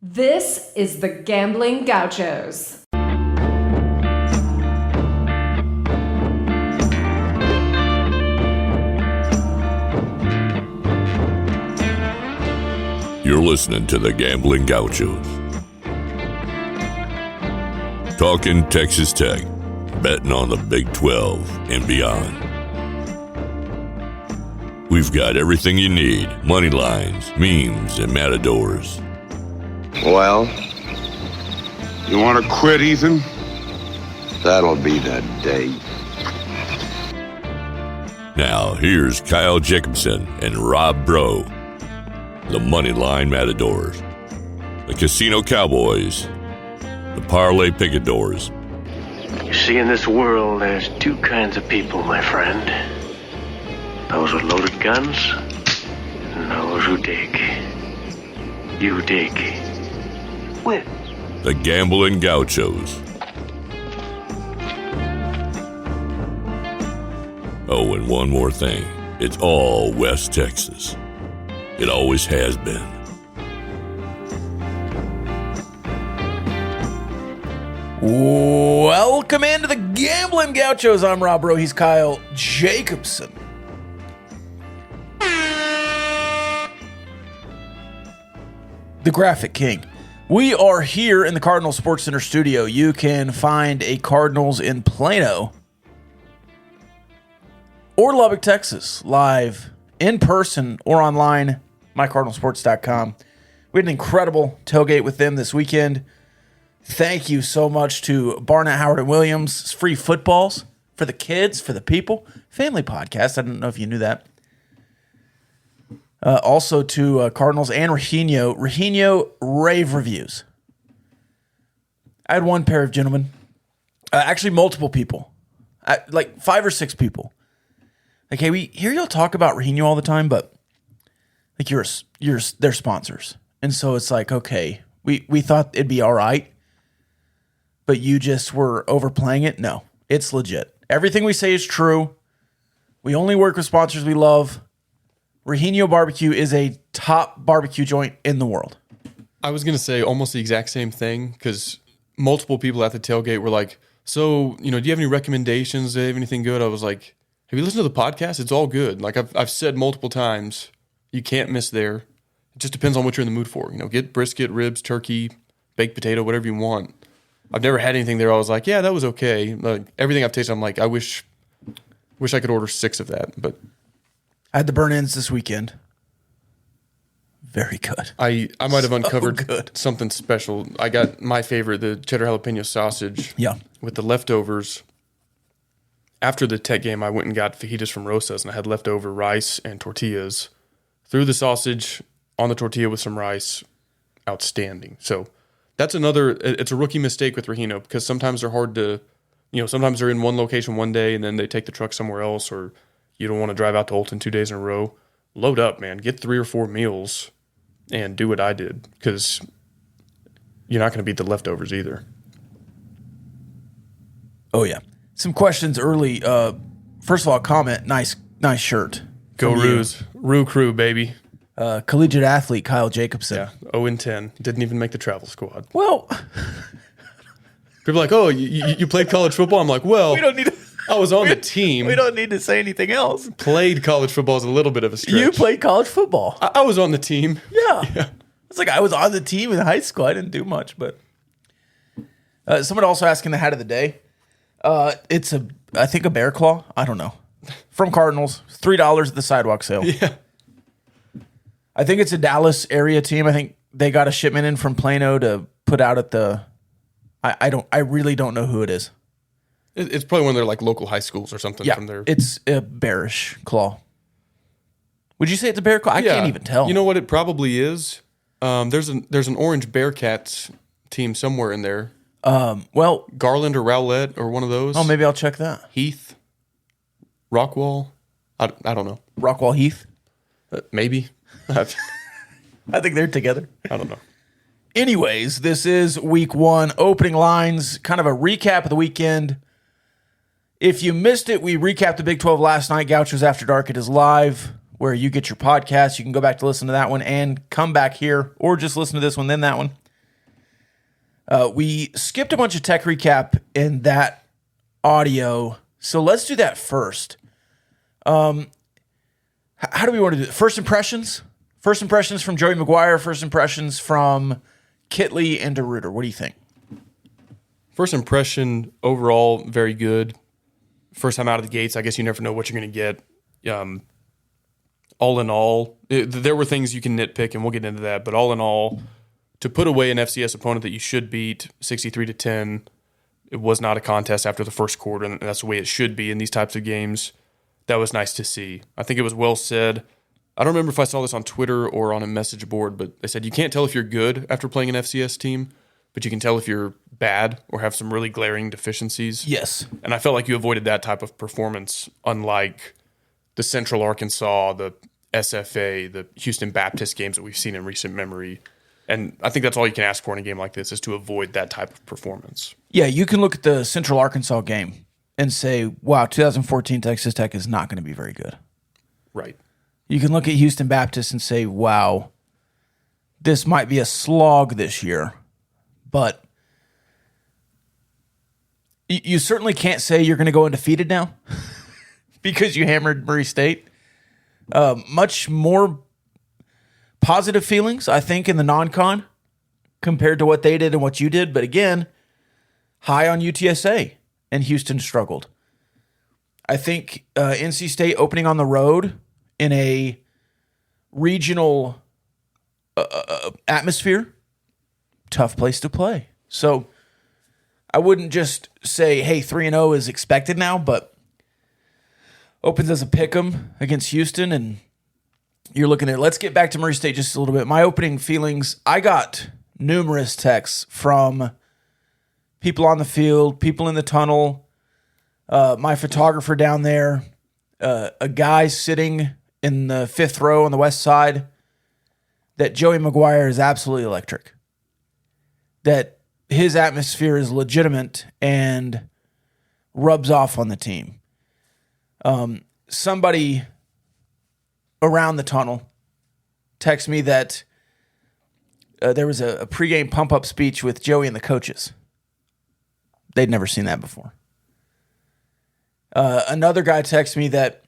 This is the Gambling Gauchos. You're listening to the Gambling Gauchos. Talking Texas Tech, betting on the Big 12 and beyond. We've got everything you need: money lines, memes, and matadors. Well, You want to quit, Ethan? that'll be the day. Now, here's Kyle Jacobson and Rob Bro, the Moneyline Matadors, the Casino Cowboys, the Parlay Picadors. You see, in this world, there's two kinds of people, my friend. Those with loaded guns, and those who dig. You dig. Win. The Gambling Gauchos. Oh, and one more thing. It's all West Texas. It always has been. Welcome into the Gambling Gauchos. I'm Rob Bro. He's Kyle Jacobson. The Graphic King. We are here in the Cardinal Sports Center studio. You can find a Cardinals in Plano or Lubbock, Texas, live in person or online, mycardinalsports.com. We had an incredible tailgate with them this weekend. Thank you so much to Barnett, Howard, and Williams. It's free footballs for the kids, for the people. Family podcast. I don't know if you knew that. Also to Cardinals and Regino. Regino rave reviews. I had one pair of gentlemen. Actually, multiple people. Like 5 or 6 people. Like, hey, we hear y'all talk about Regino all the time, but like you're their sponsors. And so it's like, okay, we thought it'd be all right, but you just were overplaying it. No, it's legit. Everything we say is true. We only work with sponsors we love. Regino Barbecue is a top barbecue joint in the world. I was going to say almost the exact same thing because multiple people at the tailgate were like, so, do you have any recommendations? Do you have anything good? I was like, have you listened to the podcast? It's all good. Like I've said multiple times, you can't miss there. It just depends on what you're in the mood for. Get brisket, ribs, turkey, baked potato, whatever you want. I've never had anything there I was like, yeah, that was okay. Like everything I've tasted, I'm like, I wish I could order 6 of that, but I had the burn-ins this weekend. Very good. I might have uncovered good. something special. I got my favorite, the cheddar jalapeno sausage. Yeah. With the leftovers. After the Tech game, I went and got fajitas from Rosa's, and I had leftover rice and tortillas. Threw the sausage on the tortilla with some rice. Outstanding. So that's it's a rookie mistake with Regino because sometimes they're hard to, sometimes they're in one location one day and then they take the truck somewhere else, or you don't want to drive out to Olton 2 days in a row. Load up, man. Get 3 or 4 meals and do what I did because you're not going to beat the leftovers either. Oh, yeah. Some questions early. First of all, comment. Nice shirt. Go Roos. Roo Crew, baby. Collegiate athlete Kyle Jacobson. Yeah, 0-10. Didn't even make the travel squad. Well, people are like, oh, you played college football? I'm like, well, we don't need to, I was on the team. we don't need to say anything else. Played college football is a little bit of a stretch. You played college football. I was on the team. Yeah. It's like I was on the team in high school. I didn't do much, but someone also asking the hat of the day. It's I think a bear claw. I don't know. From Cardinals, $3 at the sidewalk sale. Yeah. I think it's a Dallas area team. I think they got a shipment in from Plano to put out at the. I really don't know who it is. It's probably one of their like local high schools or something. Yeah, from their. it's a bearish claw. Would you say it's a bear claw? I can't even tell. You know what it probably is? There's an orange Bearcats team somewhere in there. Well, Garland or Rowlett or one of those. oh, maybe I'll check that. Heath, Rockwall. I don't know. Rockwall Heath. Maybe. I think they're together. I don't know. Anyways, this is week 1, opening lines, kind of a recap of the weekend. If you missed it, we recapped the Big 12 last night. Gauchos After Dark. It is live where you get your podcast. You can go back to listen to that one and come back here, or just listen to this one, then that one. We skipped a bunch of tech recap in that audio, so let's do that first. How do we want to do it? First impressions? First impressions from Joey Maguire, first impressions from Kitley and DeRuyter. What do you think? First impression, overall, very good. First time out of the gates, I guess you never know what you're going to get. All in all, there were things you can nitpick, and we'll get into that, but all in all, to put away an FCS opponent that you should beat 63-10, it was not a contest after the first quarter, and that's the way it should be in these types of games. That was nice to see. I think it was well said. I don't remember if I saw this on Twitter or on a message board, but they said you can't tell if you're good after playing an FCS team, but you can tell if you're bad or have some really glaring deficiencies. Yes. And I felt like you avoided that type of performance, unlike the Central Arkansas, the SFA, the Houston Baptist games that we've seen in recent memory. And I think that's all you can ask for in a game like this, is to avoid that type of performance. Yeah, you can look at the Central Arkansas game and say, wow, 2014 Texas Tech is not going to be very good. Right. You can look at Houston Baptist and say, wow, this might be a slog this year. But you certainly can't say you're going to go undefeated now because you hammered Murray State. Much more positive feelings, I think, in the non-con compared to what they did and what you did. But again, high on UTSA, and Houston struggled. I think NC State opening on the road in a regional atmosphere, tough place to play. So I wouldn't just say, hey, 3-0 is expected now, but opens as a pick'em against Houston, and you're looking at, let's get back to Murray State just a little bit. My opening feelings, I got numerous texts from people on the field, people in the tunnel, my photographer down there, a guy sitting in the fifth row on the west side, that Joey Maguire is absolutely electric. That his atmosphere is legitimate and rubs off on the team. Somebody around the tunnel texted me that there was a pregame pump-up speech with Joey and the coaches. They'd never seen that before. Another guy texted me that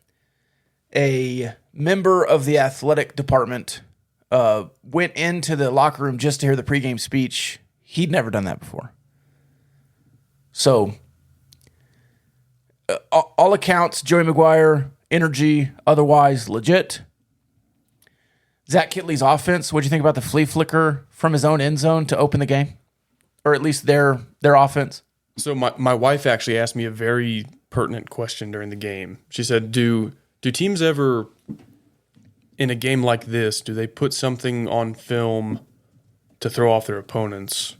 a member of the athletic department went into the locker room just to hear the pregame speech. He'd never done that before. So, all accounts, Joey Maguire, energy, otherwise legit. Zach Kitley's offense, what do you think about the flea flicker from his own end zone to open the game? Or at least their offense? So my wife actually asked me a very pertinent question during the game. She said, do teams ever, in a game like this, do they put something on film to throw off their opponents?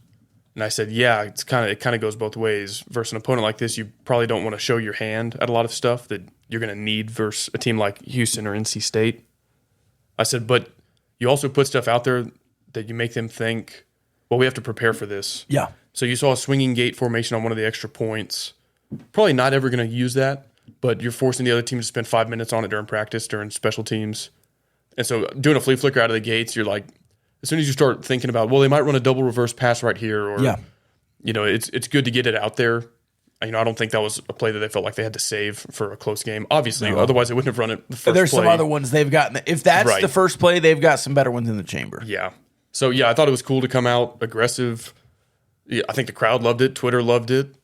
And I said, yeah, it kind of goes both ways. Versus an opponent like this, you probably don't want to show your hand at a lot of stuff that you're going to need versus a team like Houston or NC State. I said, but you also put stuff out there that you make them think, well, we have to prepare for this. Yeah. So you saw a swinging gate formation on one of the extra points. Probably not ever going to use that, but you're forcing the other team to spend 5 minutes on it during practice, during special teams. And so doing a flea flicker out of the gates, you're like, as soon as you start thinking about, well, they might run a double reverse pass right here, or, it's good to get it out there. I don't think that was a play that they felt like they had to save for a close game. Obviously, otherwise they wouldn't have run it the first There's play. some other ones they've gotten. If that's the first play, they've got some better ones in the chamber. Yeah. So, yeah, I thought it was cool to come out aggressive. Yeah, I think the crowd loved it. Twitter loved it.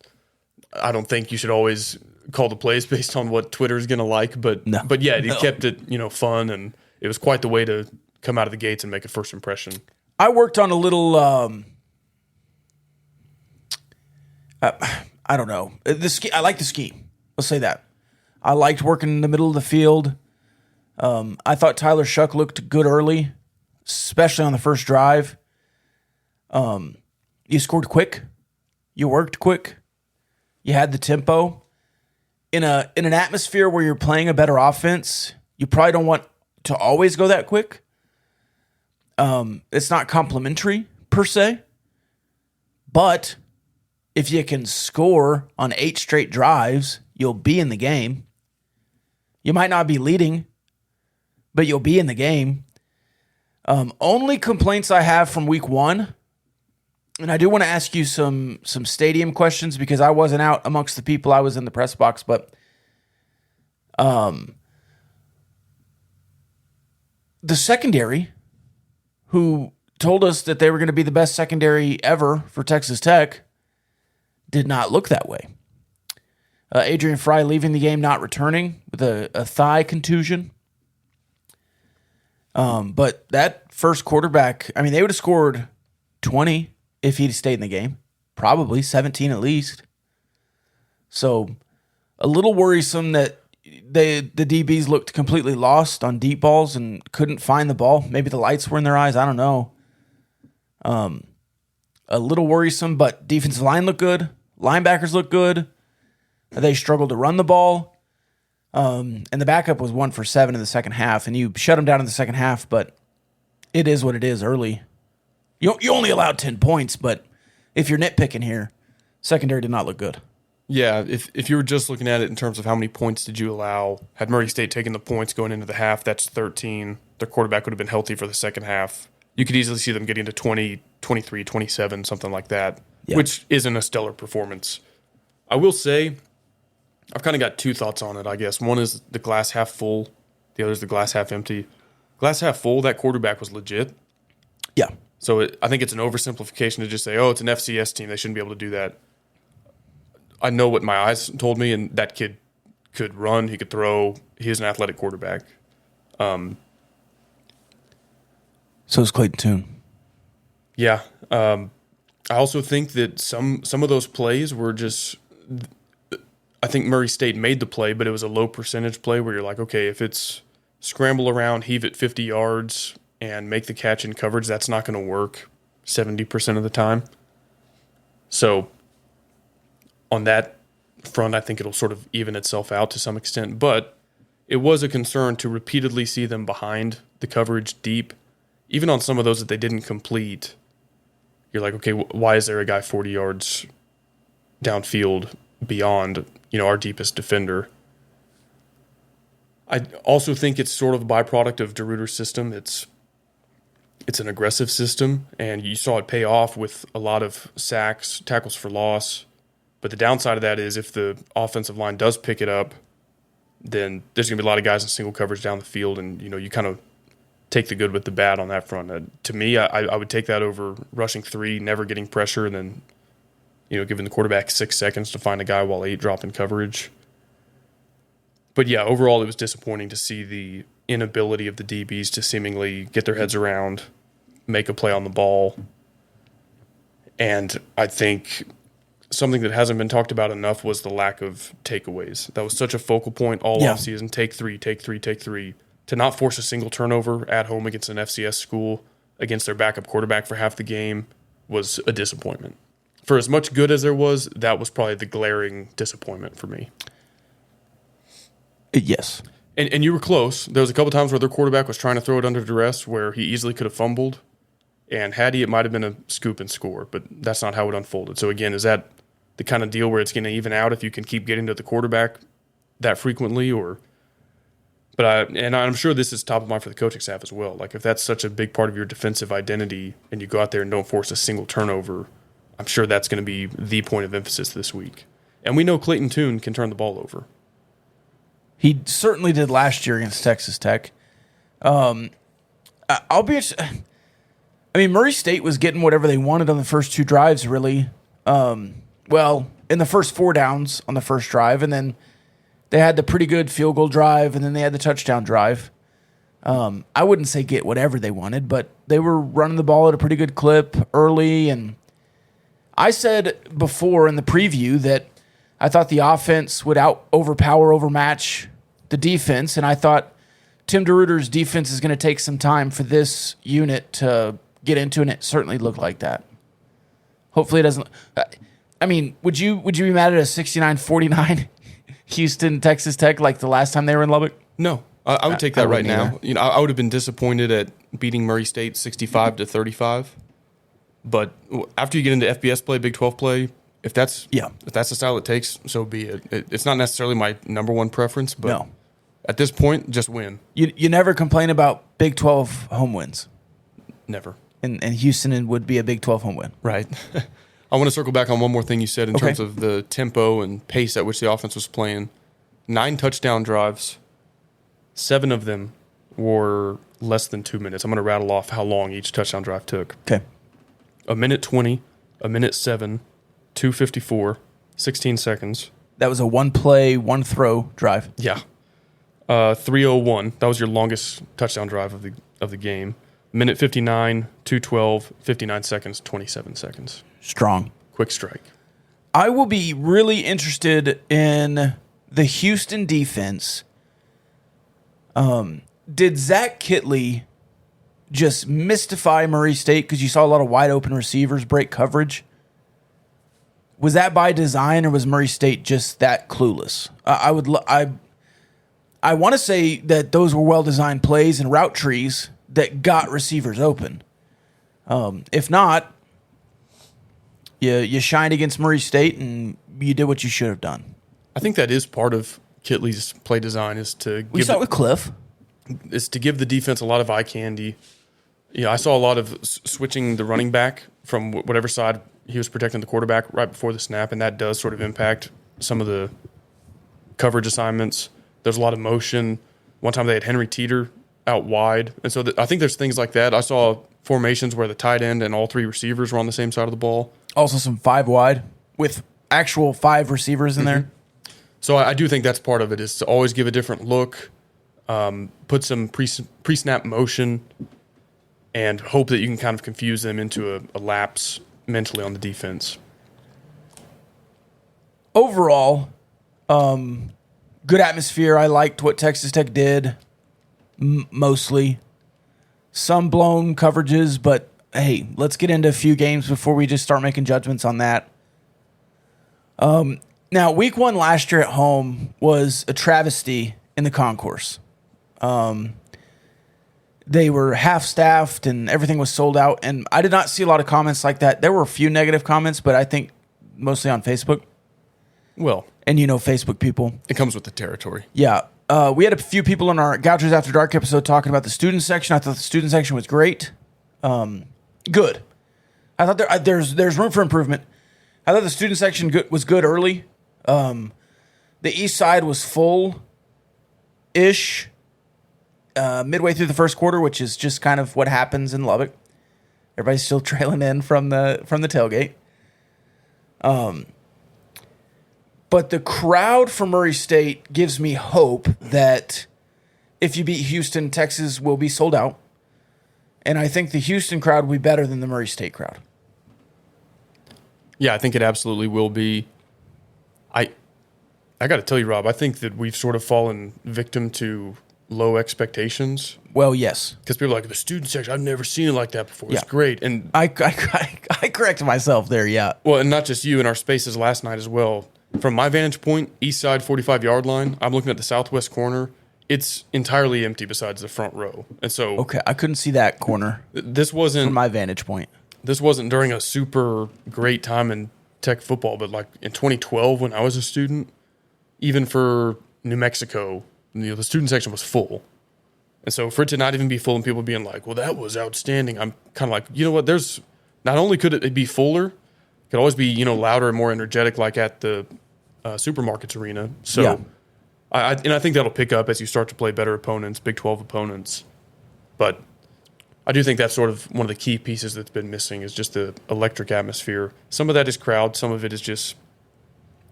I don't think you should always call the plays based on what Twitter is going to like, but yeah, it kept it fun, and it was quite the way to come out of the gates and make a first impression. I worked on a little, I don't know. I like the scheme. Let's say that. I liked working in the middle of the field. I thought Tyler Shuck looked good early, especially on the first drive. You scored quick. You worked quick. You had the tempo. In an atmosphere where you're playing a better offense, you probably don't want to always go that quick. It's not complimentary per se, but if you can score on 8 straight drives, you'll be in the game. You might not be leading, but you'll be in the game. Only complaints I have from week 1 And I do want to ask you some stadium questions because I wasn't out amongst the people. I was in the press box, but the secondary, who told us that they were going to be the best secondary ever for Texas Tech, did not look that way. Adrian Fry leaving the game, not returning with a thigh contusion. But that first quarterback, I mean, they would have scored 20 if he'd stayed in the game. Probably 17 at least. So a little worrisome that the DBs looked completely lost on deep balls and couldn't find the ball. Maybe the lights were in their eyes. I don't know. A little worrisome, but defensive line looked good. Linebackers looked good. They struggled to run the ball. And the backup was 1 for 7 in the second half, and you shut them down in the second half, but it is what it is early. You only allowed 10 points, but if you're nitpicking here, secondary did not look good. Yeah, if you were just looking at it in terms of how many points did you allow, had Murray State taken the points going into the half, that's 13. Their quarterback would have been healthy for the second half. You could easily see them getting to 20, 23, 27, something like that, which isn't a stellar performance. I will say, I've kind of got two thoughts on it, I guess. One is the glass half full. The other is the glass half empty. Glass half full, that quarterback was legit. Yeah. So I think it's an oversimplification to just say, oh, it's an FCS team. They shouldn't be able to do that. I know what my eyes told me, and that kid could run. He could throw. He is an athletic quarterback. So is Clayton Tune. Yeah. I also think that some of those plays were just – I think Murray State made the play, but it was a low percentage play where you're like, okay, if it's scramble around, heave it 50 yards, and make the catch in coverage, that's not going to work 70% of the time. So on that front, I think it'll sort of even itself out to some extent. But it was a concern to repeatedly see them behind the coverage deep. Even on some of those that they didn't complete, you're like, okay, why is there a guy 40 yards downfield beyond, our deepest defender? I also think it's sort of a byproduct of DeRuyter's system. It's an aggressive system, and you saw it pay off with a lot of sacks, tackles for loss. But the downside of that is if the offensive line does pick it up, then there's going to be a lot of guys in single coverage down the field, and you kind of take the good with the bad on that front. To me, I would take that over rushing 3, never getting pressure, and then giving the quarterback 6 seconds to find a guy while 8 drop in coverage. But yeah, overall it was disappointing to see the inability of the DBs to seemingly get their heads around, make a play on the ball. And I think something that hasn't been talked about enough was the lack of takeaways. That was such a focal point all offseason. Take three. To not force a single turnover at home against an FCS school, against their backup quarterback for half the game, was a disappointment. For as much good as there was, that was probably the glaring disappointment for me. Yes. And you were close. There was a couple times where their quarterback was trying to throw it under duress where he easily could have fumbled. And had he, it might have been a scoop and score, but that's not how it unfolded. So again, is that the kind of deal where it's going to even out if you can keep getting to the quarterback that frequently? But I'm sure this is top of mind for the coaching staff as well. Like if that's such a big part of your defensive identity and you go out there and don't force a single turnover, I'm sure that's going to be the point of emphasis this week. And we know Clayton Tune can turn the ball over. He certainly did last year against Texas Tech. Murray State was getting whatever they wanted on the first 2 drives, really. In the first 4 downs on the first drive, and then they had the pretty good field goal drive, and then they had the touchdown drive. I wouldn't say get whatever they wanted, but they were running the ball at a pretty good clip early, and I said before in the preview that I thought the offense would overmatch the defense, and I thought Tim DeRuyter's defense is going to take some time for this unit to get into, and it certainly looked like that. Hopefully it doesn't. Would you be mad at a 69-49 Houston Texas Tech like the last time they were in Lubbock? No, I would take that right now. I would have been disappointed at beating Murray State 65-35. But after you get into FBS play, Big 12 play, if that's the style it takes, so be it. It's not necessarily my number one preference, but at this point, just win. You never complain about Big 12 home wins. Never. and Houston would be a Big 12 home win. Right. I want to circle back on one more thing you said in Okay. terms of the tempo and pace at which the offense was playing. 9 touchdown drives, 7 of them were less than 2 minutes. I'm going to rattle off how long each touchdown drive took. Okay. 1:20, 1:07, 2:54, 16 seconds. That was a one play, one throw drive. Yeah. 3:01. That was your longest touchdown drive of the game. 1:59, 2:12, 59 seconds, 27 seconds. Strong. Quick strike. I will be really interested in the Houston defense. Did Zach Kitley just mystify Murray State because you saw a lot of wide open receivers break coverage? Was that by design, or was Murray State just that clueless? I want to say that those were well designed plays and route trees that got receivers open. If not, you shined against Murray State and you did what you should have done. I think that is part of Kitley's play design is to We saw it with Cliff. give the defense a lot of eye candy. I saw a lot of switching the running back from whatever side he was protecting the quarterback right before the snap, and that does sort of impact some of the coverage assignments. There's a lot of motion. One time they had Henry Teeter out wide, and so I think there's things like that. I saw formations where the tight end and all 3 receivers were on the same side of the ball. Also some 5 wide with actual 5 receivers in there. So I do think that's part of it, is to always give a different look, put some pre-snap motion, and hope that you can kind of confuse them into a lapse mentally on the defense. Overall, good atmosphere. I liked what Texas Tech did, mostly. Some blown coverages, but hey, let's get into a few games before we just start making judgments on that. Now, week 1 last year at home was a travesty in the concourse. They were half-staffed and everything was sold out, and I did not see a lot of comments like that. There were a few negative comments, but I think mostly on Facebook. Well, And Facebook people. it comes with the territory. Yeah. We had a few people in our Gouchers After Dark episode talking about the student section. I thought the student section was great. Good. I thought there's room for improvement. I thought the student section was good early. The east side was full-ish midway through the first quarter, which is just kind of what happens in Lubbock. Everybody's still trailing in from the tailgate. But the crowd for Murray State gives me hope that if you beat Houston, Texas will be sold out. And I think the Houston crowd will be better than the Murray State crowd. Yeah, I think it absolutely will be. I got to tell you, Rob, I think that we've sort of fallen victim to low expectations. Well, yes. Because people are like, the student section, I've never seen it like that before. It's Yeah. great. And I corrected myself there, yeah. well, and not just you, in our spaces last night as well. From my vantage point, east side 45-yard line, I'm looking at the southwest corner. It's entirely empty besides the front row. And so Okay, I couldn't see that corner this wasn't from my vantage point. this wasn't during a super great time in Tech football, but like in 2012 when I was a student, even for New Mexico, the student section was full. And so for it to not even be full and people being like, well, that was outstanding, I'm kind of like, you know what, there's not only could it be fuller, it could always be, louder and more energetic like at the supermarkets arena. So Yeah. I think that'll pick up as you start to play better opponents, Big 12 opponents. But I do think that's sort of one of the key pieces that's been missing is just the electric atmosphere. Some of that is crowd. Some of it is just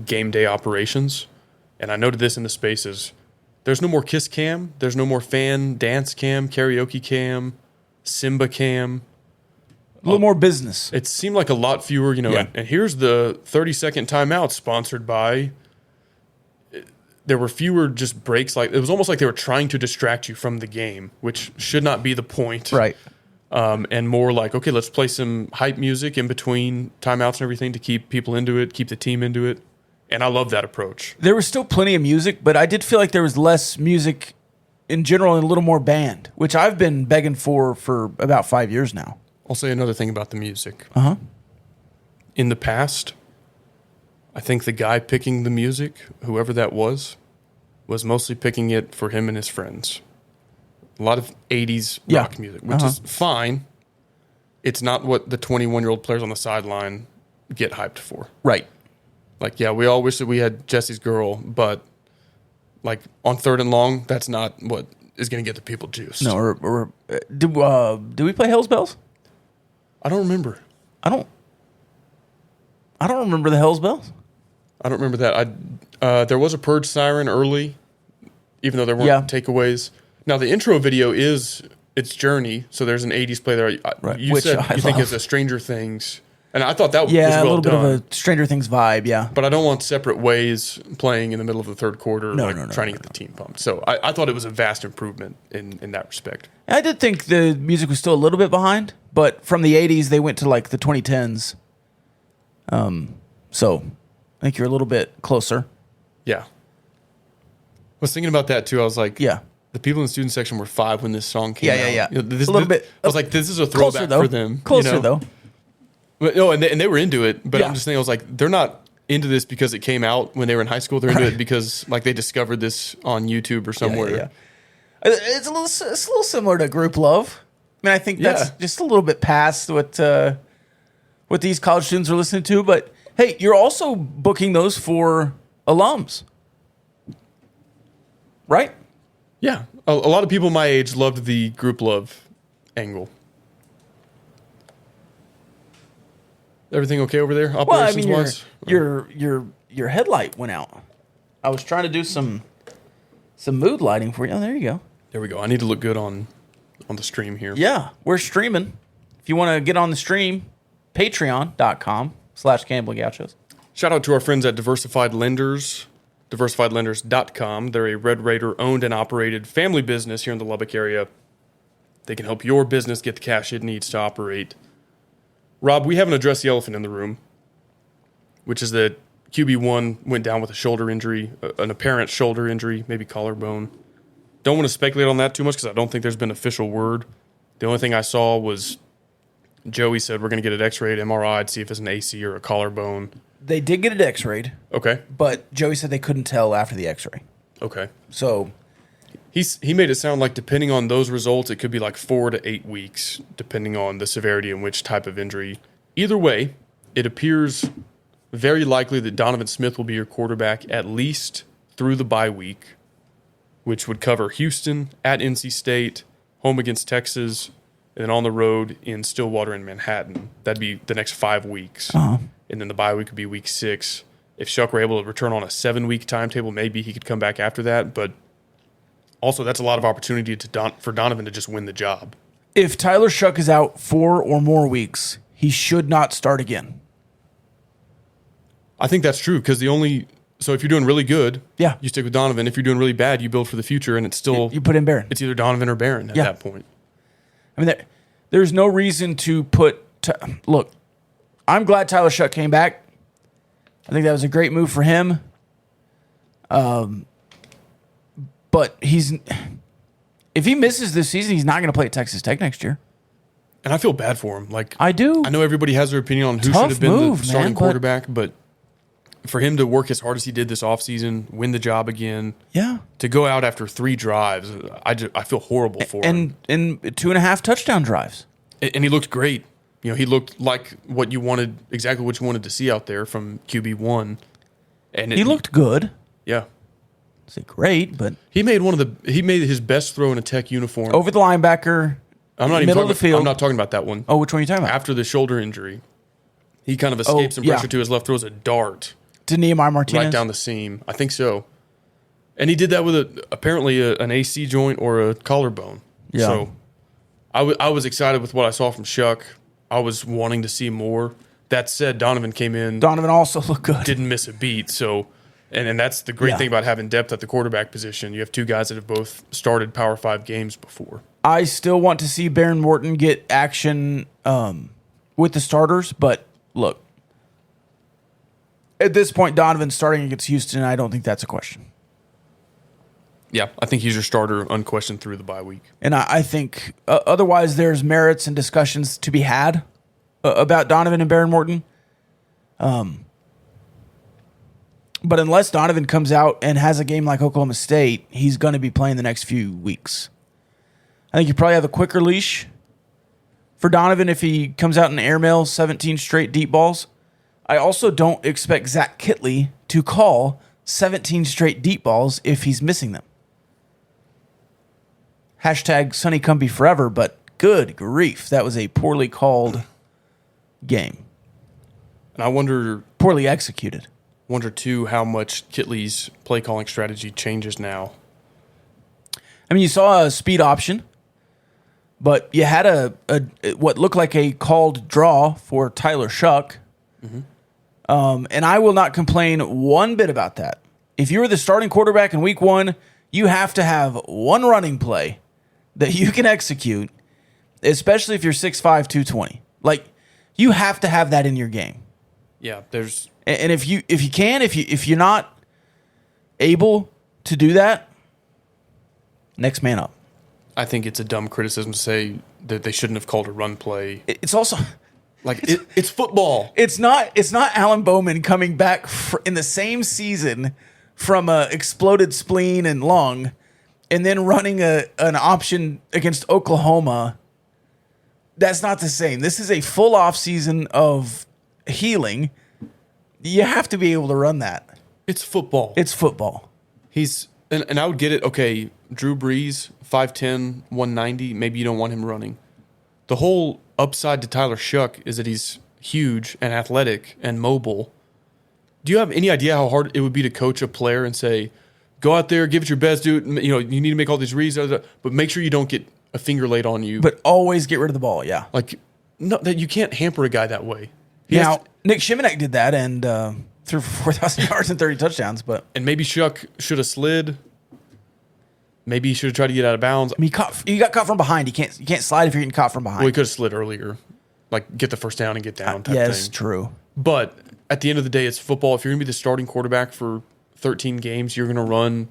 game day operations. And I noted this in the spaces. There's no more kiss cam. There's no more fan dance cam, karaoke cam, Simba cam. A little more business. It seemed like a lot fewer, Yeah. and here's the 30-second timeout sponsored by. There were fewer just breaks. Like it was almost like they were trying to distract you from the game, which should not be the point. Right. And more like, okay, let's play some hype music in between timeouts and everything to keep people into it, keep the team into it. And I love that approach. There was still plenty of music, but I did feel like there was less music in general and a little more band, which I've been begging for about 5 years now. I'll say another thing about the music. Uh-huh. In the past, I think the guy picking the music, whoever that was mostly picking it for him and his friends. A lot of 80s Yeah. rock music, which is fine. it's not what the 21-year-old players on the sideline get hyped for. Right. Like, yeah, we all wish that we had Jesse's girl, but like on 3rd and long, that's not what is going to get the people juiced. No, do we play Hell's Bells? I don't remember. I don't remember the Hell's Bells. I don't remember that. There was a purge siren early, even though there weren't takeaways. Now the intro video is its Journey, so there's an 80s play there. Right. You Which said I you think love. it's a Stranger Things, and I thought that was Yeah, well a little done. bit of a Stranger Things vibe. Yeah. But I don't want separate ways playing in the middle of the third quarter, No, trying to get the team pumped. So I thought it was a vast improvement in that respect. I did think the music was still a little bit behind, but from the 80s, they went to like the 2010s. So I think you're a little bit closer. Yeah. I was thinking about that too. I was like, Yeah. the people in the student section were 5 when this song came out. Yeah. You know, A little bit. I was like, this is a Closer, throwback though. for them. Closer, you know? though. But, no, and they were into it. But Yeah. I'm just thinking, I was like, they're not into this because it came out when they were in high school. They're into it because like they discovered this on YouTube or somewhere. Yeah. It's a little similar to Group Love. I mean, I think that's Yeah. just a little bit past what these college students are listening to. But hey, you're also booking those for alums, right? Yeah. A lot of people my age loved the Group Love angle. Everything okay over there, Well, I operations mean, wise? your headlight went out. I was trying to do some mood lighting for you. Oh, there you go. There we go. I need to look good on the stream here. Yeah, we're streaming. If you want to get on the stream, patreon.com/Gambling Gauchos. Shout out to our friends at Diversified Lenders, diversifiedlenders.com. They're a Red Raider owned and operated family business here in the Lubbock area. They can help your business get the cash it needs to operate. Rob, we haven't addressed the elephant in the room, which is that QB1 went down with a shoulder injury, an apparent shoulder injury, maybe collarbone. Don't want to speculate on that too much because I don't think there's been official word. The only thing I saw was Joey said we're going to get it x-rayed, MRI'd, see if it's an AC or a collarbone. They did get it x-rayed, Okay. but Joey said they couldn't tell after the x-ray. Okay. So, He made it sound like depending on those results, it could be like 4 to 8 weeks, depending on the severity and which type of injury. Either way, it appears very likely that Donovan Smith will be your quarterback at least through the bye week, which would cover Houston, at NC State, home against Texas, and then on the road in Stillwater and Manhattan. That'd be the next 5 weeks. And then the bye week would be week 6. If Shuck were able to return on a 7-week timetable, maybe he could come back after that. But also, that's a lot of opportunity for Donovan to just win the job. if Tyler Shuck is out 4 or more weeks, he should not start again. I think that's true because so if you're doing really good, Yeah. you stick with Donovan. If you're doing really bad, you build for the future, and it's still You put in Barron. it's either Donovan or Barron at Yeah. that point. I mean, there's no reason to put. Look, I'm glad Tyler Shuck came back. I think that was a great move for him. But if he misses this season, he's not going to play at Texas Tech next year. And I feel bad for him. Like I do. I know everybody has their opinion on who Tough should have been move, the starting man, but- quarterback, but for him to work as hard as he did this offseason, win the job again, Yeah. to go out after 3 drives, I feel horrible for him. And 2.5 touchdown drives. And he looked great. You know, he looked like exactly what you wanted to see out there from QB1. And He looked good. yeah. It's great, but He made his best throw in a Tech uniform. over the linebacker, I'm not even middle talking of the field. I'm not talking about that one. Oh, which one are you talking about? After the shoulder injury, he kind of escaped some pressure yeah. to his left, throws a dart To Nehemiah Martinez. right down the seam. I think so. And he did that with apparently an AC joint or a collarbone. Yeah. So I was excited with what I saw from Shuck. I was wanting to see more. That said, Donovan came in, Donovan also looked good. didn't miss a beat. So, and that's the great Yeah. thing about having depth at the quarterback position. You have 2 guys that have both started Power 5 games before. I still want to see Barron Morton get action with the starters, but look, at this point, Donovan's starting against Houston. I don't think that's a question. Yeah, I think he's your starter unquestioned through the bye week. And I think otherwise there's merits and discussions to be had about Donovan and Barron Morton. But unless Donovan comes out and has a game like Oklahoma State, he's going to be playing the next few weeks. I think you probably have a quicker leash for Donovan if he comes out in airmail 17 straight deep balls. I also don't expect Zach Kitley to call 17 straight deep balls if he's missing them. Hashtag Sonny Cumbie forever, but good grief, that was a poorly called game. And I wonder Poorly executed. too how much Kitley's play calling strategy changes now. I mean, you saw a speed option, but you had a what looked like a called draw for Tyler Shuck. And I will not complain one bit about that. If you were the starting quarterback in week 1, you have to have one running play that you can execute, especially if you're 6'5", 220. Like, you have to have that in your game. Yeah, there's And if you're not able to do that, next man up. I think it's a dumb criticism to say that they shouldn't have called a run play. It's also Like it's football. It's not Alan Bowman coming back in the same season from a exploded spleen and lung, and then running an option against Oklahoma. That's not the same. This is a full off season of healing. You have to be able to run that. It's football. It's football. And I would get it. Okay, Drew Brees, 5'10", 190. Maybe you don't want him running. The whole upside to Tyler Shuck is that he's huge and athletic and mobile. Do you have any idea how hard it would be to coach a player and say, go out there, give it your best, dude. You know, you need to make all these reads, but make sure you don't get a finger laid on you. But always get rid of the ball, yeah. Like, no, that you can't hamper a guy that way. Now, Nick Shimanek did that and threw for 4,000 yards and 30 touchdowns. And maybe Shuck should have slid. Maybe he should have tried to get out of bounds. I mean, you got caught from behind. You can't slide if you're getting caught from behind. Well, he could have slid earlier, like get the first down and get down type yes, thing. True. But at the end of the day, it's football. If you're going to be the starting quarterback for 13 games, you're going to run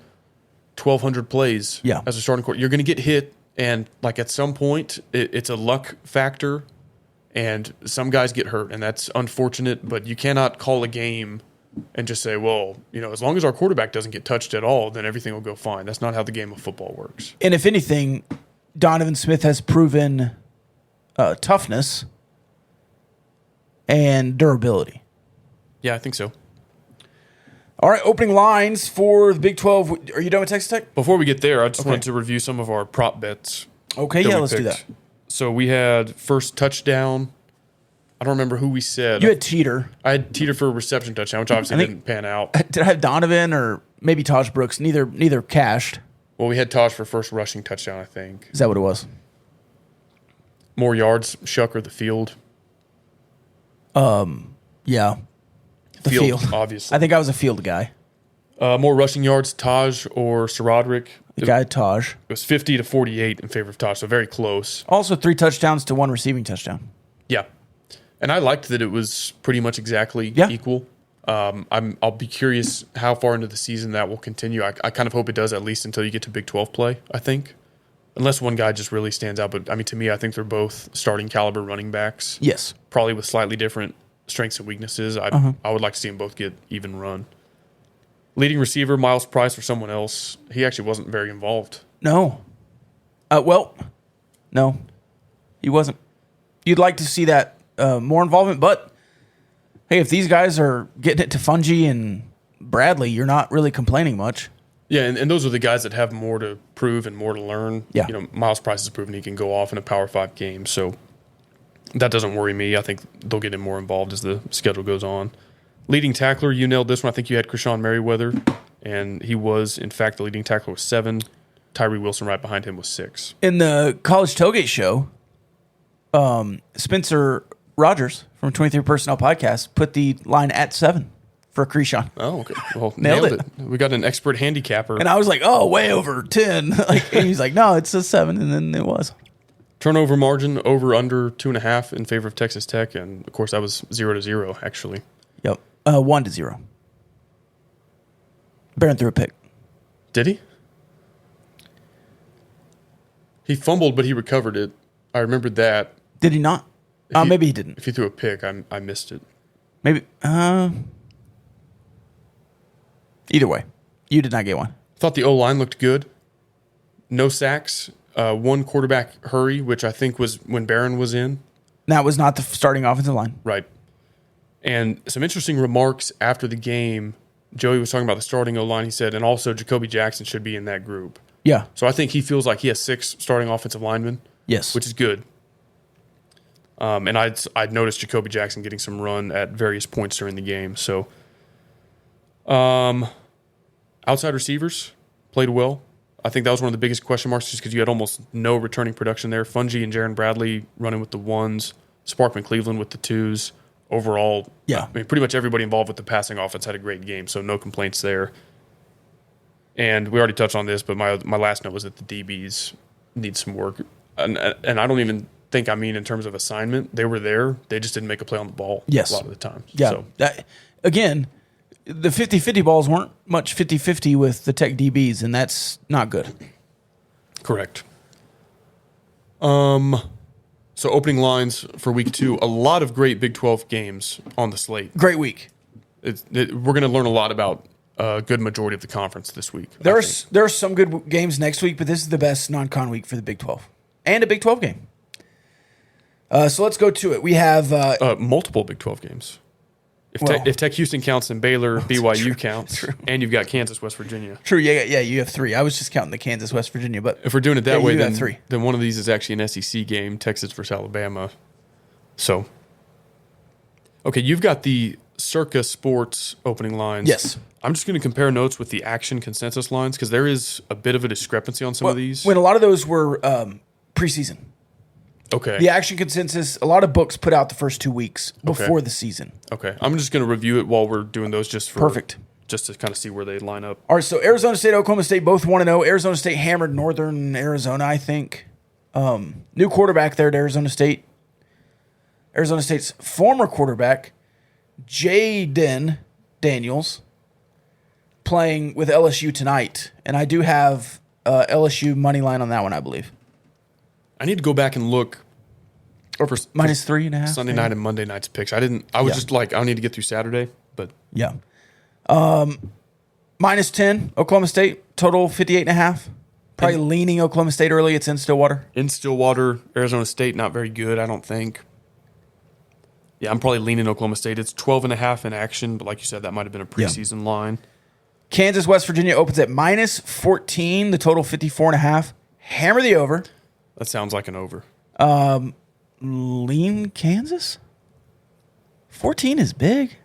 1,200 plays as a starting quarterback. You're going to get hit, and like at some point, it's a luck factor, and some guys get hurt, and that's unfortunate. But you cannot call a game and just say, well, you know, as long as our quarterback doesn't get touched at all, then everything will go fine. That's not how the game of football works. And if anything, Donovan Smith has proven toughness and durability. Yeah, I think so. All right, opening lines for the Big 12. Are you done with Texas Tech? Before we get there, I just wanted to review some of our prop bets. Okay, yeah, let's do that. So we had first touchdown. I don't remember who we said. You had Teeter. I had Teeter for a reception touchdown, which obviously didn't pan out. Did I have Donovan or maybe Taj Brooks? Neither cashed. Well, we had Taj for first rushing touchdown, I think. Is that what it was? More yards, Shuck or the field? Yeah. The field. Obviously. I think I was a field guy. More rushing yards, Taj or Saradrick? The guy Taj. It was 50 to 48 in favor of Taj, so very close. Also 3 touchdowns to 1 receiving touchdown. Yeah. And I liked that it was pretty much exactly equal. I'll be curious how far into the season that will continue. I kind of hope it does at least until you get to Big 12 play, I think. Unless one guy just really stands out. But, I mean, to me, I think they're both starting caliber running backs. Yes. Probably with slightly different strengths and weaknesses. I would like to see them both get even run. Leading receiver, Miles Price or someone else. He actually wasn't very involved. No. No. He wasn't. You'd like to see that more involvement, but hey, if these guys are getting it to Fungi and Bradley, you're not really complaining much. Yeah, and those are the guys that have more to prove and more to learn. Yeah. You know, Miles Price has proven he can go off in a Power 5 game, so that doesn't worry me. I think they'll get him more involved as the schedule goes on. Leading tackler, you nailed this one. I think you had Krishan Merriweather, and he was, in fact, the leading tackler with 7. Tyree Wilson right behind him was 6. In the College Tailgate show, Spencer Rogers from 23 Personnel Podcast put the line at 7 for Krishan. Oh, okay. Well, Nailed nailed it. it. We got an expert handicapper. And I was like, oh, way over 10. And he's like, no, it's a 7, and then it was. Turnover margin over under 2.5 in favor of Texas Tech, and of course that was 0-0 actually. Yep. 1-0. Barron threw a pick. Did he? He fumbled, but he recovered it. I remembered that. Did he not? Maybe he didn't. If he threw a pick, I missed it. Maybe. Either way, you did not get one. Thought the O-line looked good. No sacks. one quarterback hurry, which I think was when Barron was in. That was not the starting offensive line. Right. And some interesting remarks after the game. Joey was talking about the starting O-line. He said, and also Jacoby Jackson should be in that group. Yeah. So I think he feels like he has 6 starting offensive linemen. Yes. Which is good. And I'd noticed Jacoby Jackson getting some run at various points during the game. So, outside receivers played well. I think that was one of the biggest question marks just because you had almost no returning production there. Fungi and Jaron Bradley running with the 1s, Sparkman Cleveland with the 2s. Overall, yeah. I mean, pretty much everybody involved with the passing offense had a great game, so no complaints there. And we already touched on this, but my last note was that the DBs need some work. And I don't even think I mean in terms of assignment. They were there. They just didn't make a play on the ball a lot of the time. Yeah. So. Again, the 50-50 balls weren't much 50-50 with the Tech DBs, and that's not good. Correct. So opening lines for week 2, a lot of great Big 12 games on the slate. Great week. We're going to learn a lot about a good majority of the conference this week. There are some good games next week, but this is the best non-con week for the Big 12. And a Big 12 game. So let's go to it. We have multiple Big 12 games. If Tech Houston counts and Baylor, BYU counts, and you've got Kansas, West Virginia. True, yeah, you have 3. I was just counting the Kansas, West Virginia, but if we're doing it that way, then 3. Then one of these is actually an SEC game, Texas versus Alabama. So, okay, you've got the Circa Sports opening lines. Yes. I'm just going to compare notes with the Action consensus lines because there is a bit of a discrepancy on some of these. When a lot of those were preseason. Okay. The Action consensus, a lot of books put out the first 2 weeks before the season. Okay. I'm just going to review it while we're doing those just to kind of see where they line up. All right, so Arizona State, Oklahoma State, both 1-0. Arizona State hammered Northern Arizona, I think. New quarterback there at Arizona State. Arizona State's former quarterback, Jaden Daniels, playing with LSU tonight. And I do have LSU money line on that one, I believe. I need to go back and look. Or for -3.5. Sunday night and Monday night's picks. I was just like, I need to get through Saturday, but yeah. -10, Oklahoma State, total 58.5. Probably leaning Oklahoma State early. It's in Stillwater. In Stillwater, Arizona State, not very good, I don't think. Yeah, I'm probably leaning Oklahoma State. It's 12.5 in Action, but like you said, that might have been a preseason line. Kansas, West Virginia opens at -14, the total 54.5. Hammer the over. That sounds like an over. Lean Kansas? 14 is big.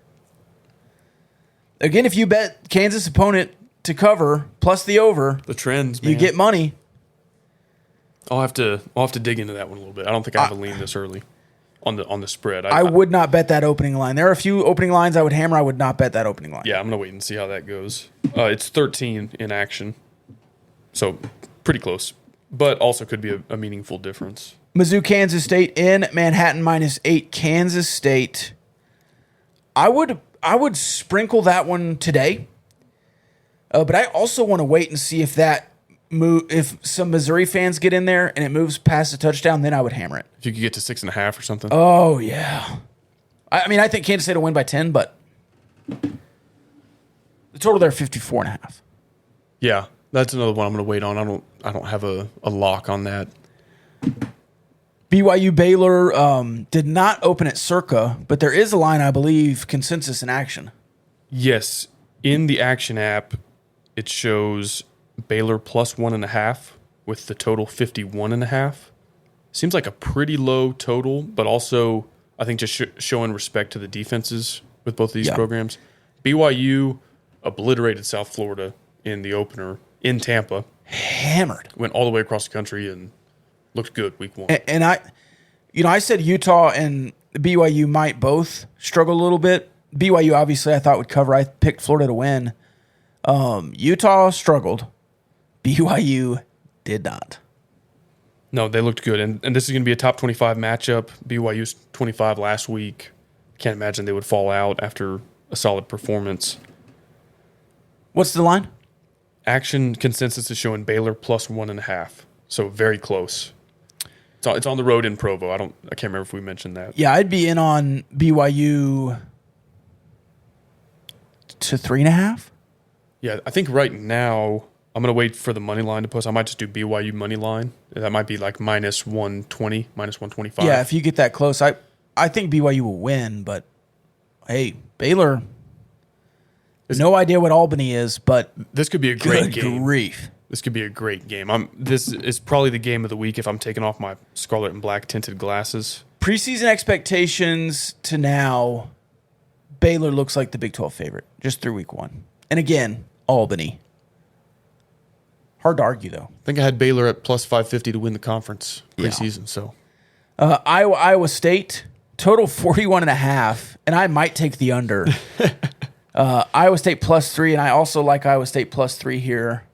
Again, if you bet Kansas opponent to cover plus the over, the trends, man. you get money. I'll have to dig into that one a little bit. I don't think I have a lean this early on the spread. I would not bet that opening line. There are a few opening lines I would hammer. I would not bet that opening line. Yeah, I'm gonna wait and see how that goes. It's 13 in Action, so pretty close, but also could be a meaningful difference. Mizzou, Kansas State in Manhattan -8. Kansas State. I would sprinkle that one today, but I also want to wait and see if if some Missouri fans get in there and it moves past a touchdown, then I would hammer it. If you could get to 6.5 or something. Oh yeah. I mean, I think Kansas State will win by 10, but the total there 54.5. Yeah, that's another one I'm going to wait on. I don't have a lock on that. BYU Baylor did not open at Circa, but there is a line, I believe, consensus in Action. Yes, in the Action app, it shows Baylor +1.5 with the total 51.5. Seems like a pretty low total, but also I think just showing respect to the defenses with both of these programs. BYU obliterated South Florida in the opener in Tampa. Hammered. Went all the way across the country and looked good week 1. And I said Utah and BYU might both struggle a little bit. BYU obviously I thought would cover. I picked Florida to win. Utah struggled. BYU did not. No, they looked good. And this is going to be a top 25 matchup. BYU's 25 last week. Can't imagine they would fall out after a solid performance. What's the line? Action consensus is showing Baylor +1.5. So very close. It's on the road in Provo. I can't remember if we mentioned that. Yeah, I'd be in on BYU to 3.5. Yeah, I think right now I'm going to wait for the money line to post. I might just do BYU money line. That might be like minus 120, minus 125. Yeah, if you get that close, I think BYU will win, but hey, Baylor, no idea what Albany is, but this could be a great good game. grief. This could be a great game. This is probably the game of the week if I'm taking off my scarlet and black tinted glasses. Preseason expectations to now, Baylor looks like the Big 12 favorite just through week 1. And again, Albany. Hard to argue, though. I think I had Baylor at plus 550 to win the conference Yeah. preseason. So Iowa State, total 41.5, and I might take the under. Iowa State plus 3, and I also like Iowa State plus 3 here.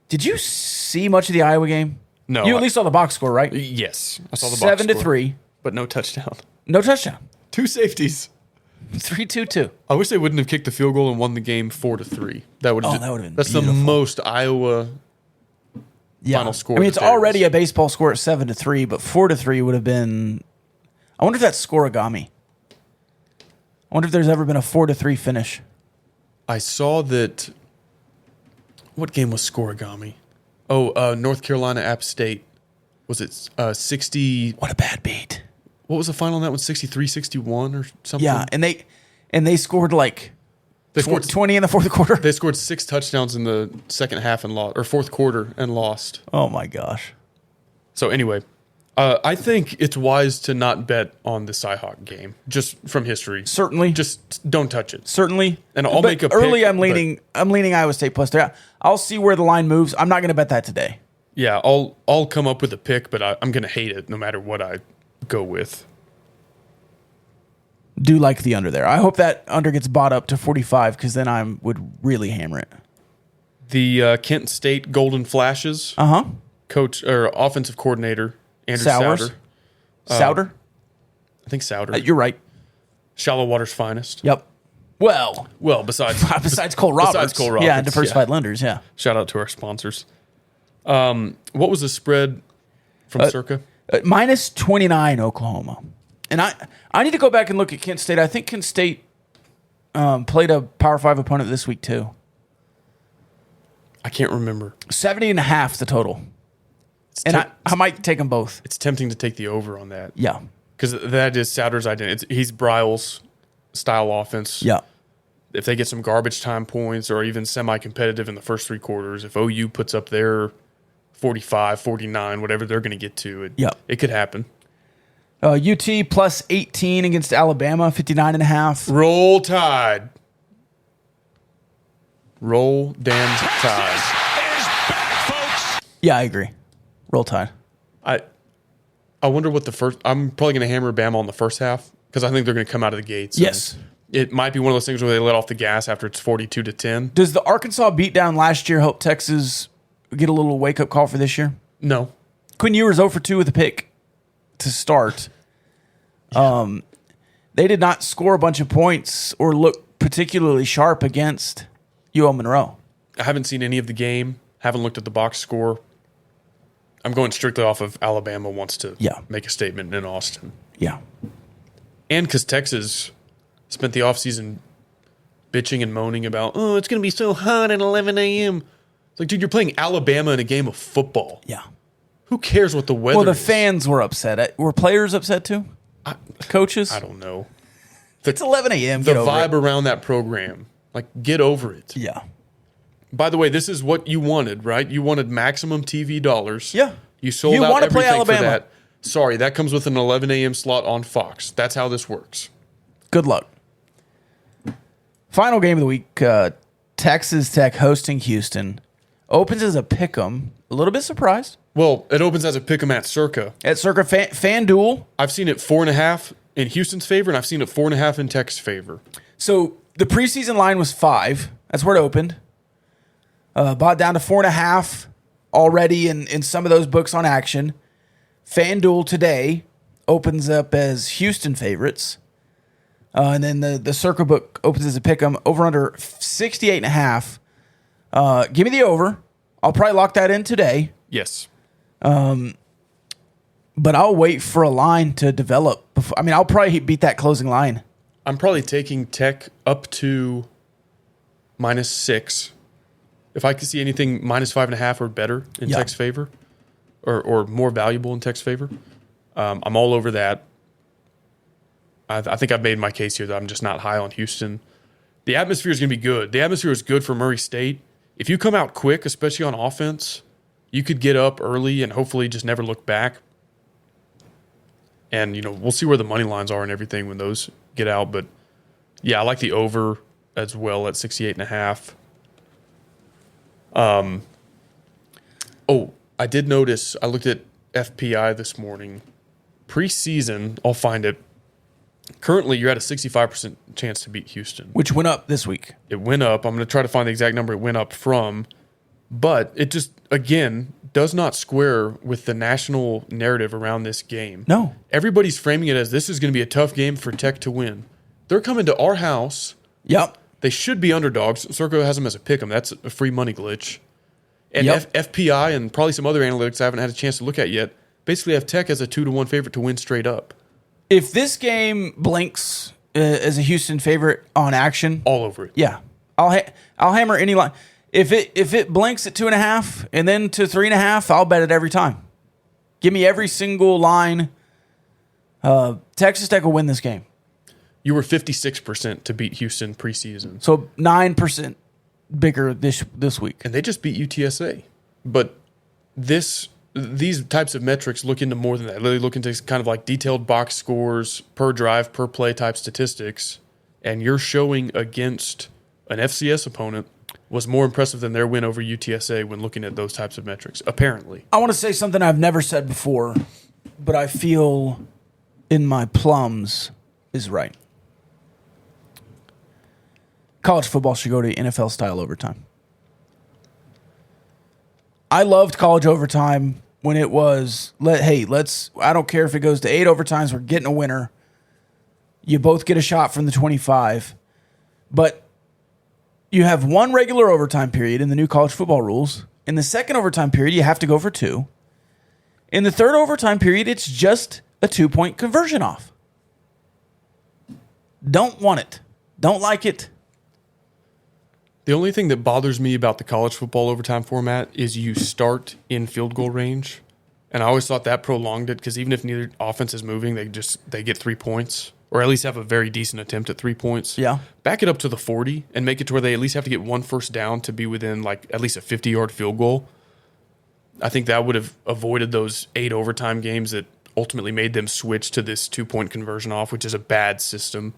Did you see much of the Iowa game? No, You at least saw the box score, right? yes, I saw the box 7-3. but no touchdown. No touchdown. 2 safeties. 3-2-2. I wish they wouldn't have kicked the field goal and won the game 4-3. That would have that would've been That's beautiful. the most Iowa Yeah. final score. I mean, it's that there already is. a baseball score at 7-3, but 4-3 would have been. I wonder if that's scoreagami. I wonder if there's ever been a 4-3 finish. I saw that. What game was scoreagami? Oh, North Carolina App State. Was it 60? What a bad beat. What was the final on that one? 63-61 or something? Yeah, and they scored like They scored 20 in the fourth quarter. They scored 6 touchdowns in the second half and lost, or fourth quarter and lost. Oh my gosh. So anyway, I think it's wise to not bet on the Cyhawk game, just from history. Certainly. Just don't touch it. Certainly. And I'll But make a early. pick, I'm leaning Iowa State plus 3. I'll see where the line moves. I'm not going to bet that today. Yeah, I'll come up with a pick, but I'm going to hate it no matter what I go with. Do like the under there. I hope that under gets bought up to 45 because then I would really hammer it. The Kent State Golden Flashes coach or offensive coordinator Andrew Sowers. Souter. Souter? I think Souter. You're right. Shallow Water's finest. Yep. Well, Besides Cole Roberts. Besides Cole Roberts, Yeah, and diversified lenders, yeah. Shout out to our sponsors. What was the spread from Circa? Minus 29 Oklahoma. And I need to go back and look at Kent State. I think Kent State played a Power 5 opponent this week too. I can't remember. 70.5 the total. And I might take them both. It's tempting to take the over on that. Yeah. Because that is Souter's identity. He's Bryles style offense. Yeah. If they get some garbage time points or even semi-competitive in the first 3 quarters, if OU puts up their 45, 49, whatever they're going to get to, it could happen. UT plus 18 against Alabama, 59.5. Roll Tide. Roll damn Tide. Yeah, I agree. Roll Tide. I wonder what the first... I'm probably going to hammer Bama on the first half because I think they're going to come out of the gates. Yes. It might be one of those things where they let off the gas after it's 42-10. Does the Arkansas beatdown last year help Texas get a little wake-up call for this year? No. Quinn Ewers 0 for 2 with a pick to start. They did not score a bunch of points or look particularly sharp against UL Monroe. I haven't seen any of the game. Haven't looked at the box score. I'm going strictly off of Alabama wants to make a statement in Austin. Yeah. And because Texas spent the offseason bitching and moaning about, oh, it's going to be so hot at 11 a.m. It's like, dude, you're playing Alabama in a game of football. Yeah. Who cares what the weather Well, the is? fans were upset. Were players upset too? Coaches? I don't know. It's 11 a.m. The Get over vibe it. around that program, like, get over it. Yeah. By the way, this is what you wanted, right? You wanted maximum TV dollars. Yeah. You sold You out wanna play everything for Alabama. that. Sorry, that comes with an 11 a.m. slot on Fox. That's how this works. Good luck. Final game of the week, Texas Tech hosting Houston. Opens as a pick'em. A little bit surprised. Well, it opens as a pick 'em at Circa. At Circa FanDuel. I've seen it 4.5 in Houston's favor, and I've seen it 4.5 in Tech's favor. So the preseason line was 5. That's where it opened. Bought down to 4.5 already in some of those books on action. FanDuel today opens up as Houston favorites. And then the Circa book opens as a pick'em over under 68.5. Give me the over. I'll probably lock that in today. Yes. But I'll wait for a line to develop. I'll probably beat that closing line. I'm probably taking Tech up to -6 If I could see anything minus 5.5 or better in Yeah. Tech's favor, or more valuable in Tech's favor, I'm all over that. I think I've made my case here that I'm just not high on Houston. The atmosphere is going to be good. The atmosphere is good for Murray State. If you come out quick, especially on offense, you could get up early and hopefully just never look back. And, we'll see where the money lines are and everything when those get out. But, yeah, I like the over as well at 68.5. I did notice, I looked at FPI this morning. Preseason, I'll find it. Currently, you're at a 65% chance to beat Houston. Which went up this week. It went up. I'm going to try to find the exact number it went up from. But it just, again, does not square with the national narrative around this game. No. Everybody's framing it as this is going to be a tough game for Tech to win. They're coming to our house. Yep. They should be underdogs. Circo has them as a pick 'em. That's a free money glitch. And Yep. FPI and probably some other analytics I haven't had a chance to look at yet basically have Tech as a 2-1 favorite to win straight up. If this game blinks as a Houston favorite on action, All over it. yeah, I'll hammer any line. If it blinks at 2.5 and then to 3.5, I'll bet it every time. Give me every single line. Texas Tech will win this game. You were 56% to beat Houston preseason. So 9% bigger this week. And they just beat UTSA. But these types of metrics look into more than that. They look into kind of like detailed box scores, per drive, per play type statistics. And your showing against an FCS opponent was more impressive than their win over UTSA when looking at those types of metrics, apparently. I want to say something I've never said before, but I feel in my plums is right. College football should go to NFL style overtime. I loved college overtime when it was I don't care if it goes to 8 overtimes, we're getting a winner. You both get a shot from the 25. But you have one regular overtime period in the new college football rules. In the second overtime period, you have to go for 2. In the third overtime period, it's just a 2-point conversion off. Don't want it. Don't like it. The only thing that bothers me about the college football overtime format is you start in field goal range. And I always thought that prolonged it because even if neither offense is moving, they get 3 points or at least have a very decent attempt at 3 points. Yeah. Back it up to the 40 and make it to where they at least have to get one first down to be within like at least a 50-yard field goal. I think that would have avoided those 8 overtime games that ultimately made them switch to this 2-point conversion off, which is a bad system.